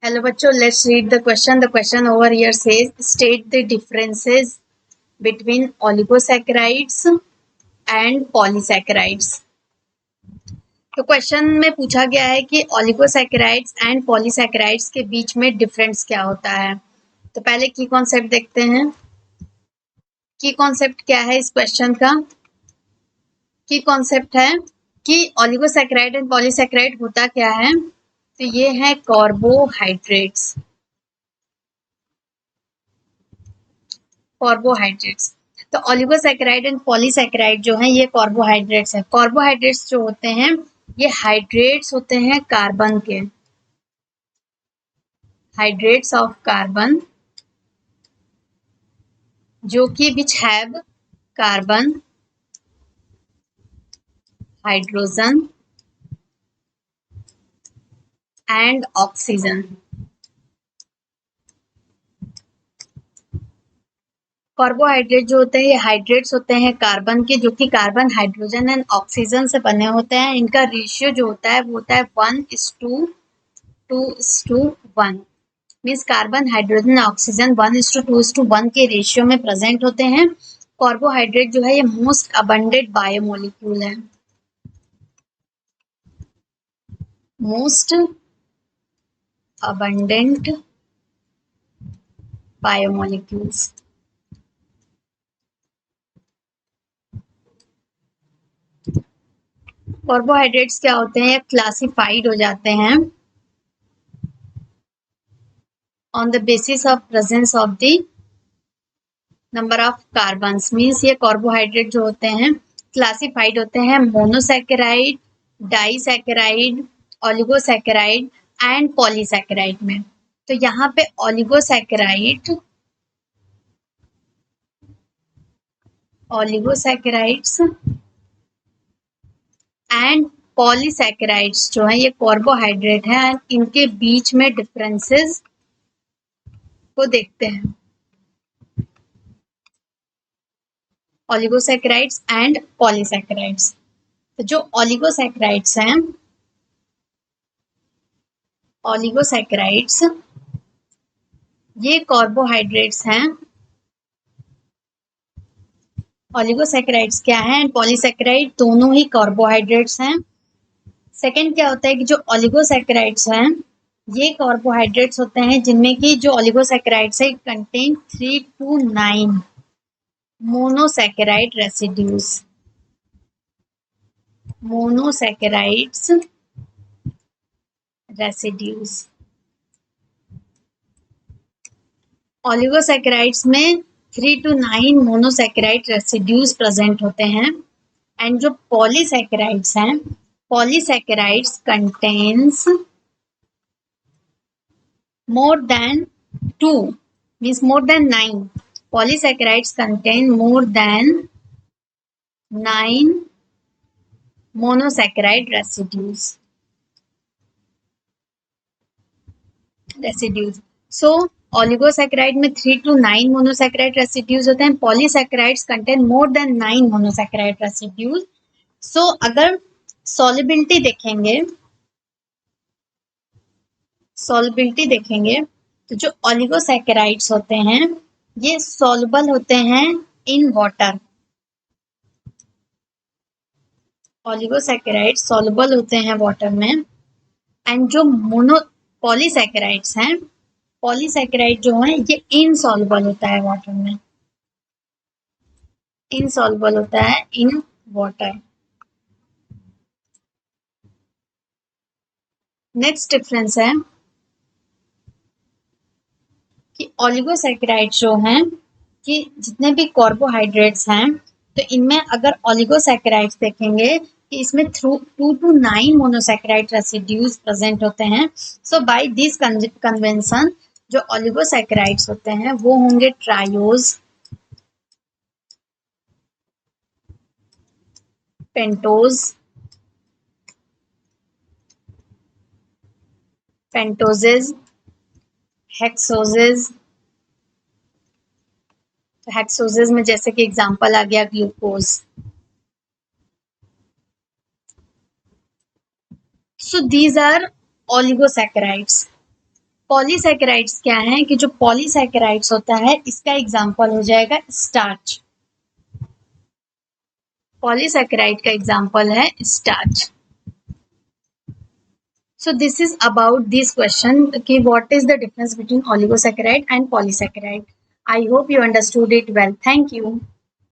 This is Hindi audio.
Hello बच्चों, let's read the question. The question over here says state the differences between oligosaccharides and polysaccharides. तो क्वेश्चन में पूछा गया है कि ओलिगोसैकेराइड्स एंड पॉलीसैकेराइड्स के बीच में डिफरेंस क्या होता है। तो पहले की कॉन्सेप्ट देखते हैं। की कॉन्सेप्ट क्या है इस क्वेश्चन का? की कॉन्सेप्ट है कि ओलिगोसैकेराइड एंड पॉलीसैकेराइड होता क्या है। तो ये है कार्बोहाइड्रेट्स। कार्बोहाइड्रेट्स तो ओलिगोसैकेराइड एंड पॉलीसैकेराइड जो है ये कार्बोहाइड्रेट्स है। कार्बोहाइड्रेट्स जो होते हैं ये हाइड्रेट्स होते हैं कार्बन के, हाइड्रेट्स ऑफ कार्बन जो कि which have carbon, hydrogen and oxygen. Carbohydrate जो होते हैं ये हाइड्रेट्स होते हैं कार्बन के, जो कि कार्बन, हाइड्रोजन एंड ऑक्सीजन से बने होते हैं। इनका रेशियो जो होता है वो होता है 1:2:1। मीन्स कार्बन, हाइड्रोजन, ऑक्सीजन 1:2:1 के रेशियो में प्रेजेंट होते हैं। कार्बोहाइड्रेट जो है ये मोस्ट अबंडेंट बायोमोलिक्यूल है, मोस्ट अबंडेंट बायोमोलिक्यूल्स। कार्बोहाइड्रेट्स क्या होते हैं? क्लासिफाइड हो जाते हैं on the basis of presence of the number of carbons. Means ये कार्बोहाइड्रेट जो होते हैं क्लासिफाइड होते हैं monosaccharide, disaccharide, oligosaccharide and polysaccharide में। तो यहाँ पे ओलिगोसैकेराइड, ओलिगोसैकेराइड्स एंड पॉलीसैकेराइड्स जो है ये कार्बोहाइड्रेट है एंड इनके बीच में डिफरेंसेस को देखते हैं। Oligosaccharides and polysaccharides. तो जो ओलिगोसैकेराइड्स हैं, ओलिगोसैकेराइड्स ये कार्बोहाइड्रेट्स हैं। ओलिगोसैकेराइड्स क्या है एंड पॉलीसैकेराइड दोनों ही कार्बोहाइड्रेट्स हैं। सेकंड क्या होता है कि जो ओलिगोसैकेराइड्स हैं ये कार्बोहाइड्रेट्स होते हैं जिनमें की जो ओलिगोसैकेराइड्स है contain 3 to 9 monosaccharide residues. Monosaccharides residues. Oligosaccharides में 3 to 9 मोनोसैकेराइड रेसिड्यूज प्रेजेंट होते हैं एंड जो पॉलीसैकेराइड्स हैं, polysaccharides contains more than 2 means more than 9 polysaccharides contain more than 9 monosaccharide residues. So oligosaccharide में 3 to 9 मोनोसैकेराइड रेसिड्यूज होते हैं। Polysaccharides contain more than 9 monosaccharide residues. So अगर सॉल्युबिलिटी देखेंगे, सॉल्युबिलिटी देखेंगे तो जो ओलिगोसैकेराइड्स होते हैं ये सॉल्युबल होते हैं इन वाटर। ओलिगोसैकेराइड्स सॉल्युबल होते हैं वाटर में एंड जो पॉलीसैकेराइड्स हैं, पॉलीसैकेराइड जो है ये इनसॉल्युबल होता है वाटर में, इनसॉल्युबल होता है इन वाटर। नेक्स्ट डिफरेंस है कि ओलिगोसैकेराइड जो हैं कि जितने भी कार्बोहाइड्रेट्स हैं तो इनमें अगर ओलिगोसैकेराइड्स देखेंगे कि इसमें 2 to 9 मोनोसैकेराइड रेसिड्यूज प्रेजेंट होते हैं। सो बाय दिस कन्वेंशन जो ओलिगोसैकेराइड्स होते हैं वो होंगे ट्रायोज, पेंटोज, पेंटोजेज, हेक्सोजेज। हेक्सोजेज में जैसे कि एग्जांपल आ गया glucose. So these are oligosaccharides. Polysaccharides क्या है कि जो पॉलीसैकेराइड्स होता है इसका एग्जांपल हो जाएगा स्टार्च। पॉलीसैकेराइड का एग्जांपल है starch. So this is about this question कि what is the difference between oligosaccharide and polysaccharide. I hope you understood it well. Thank you.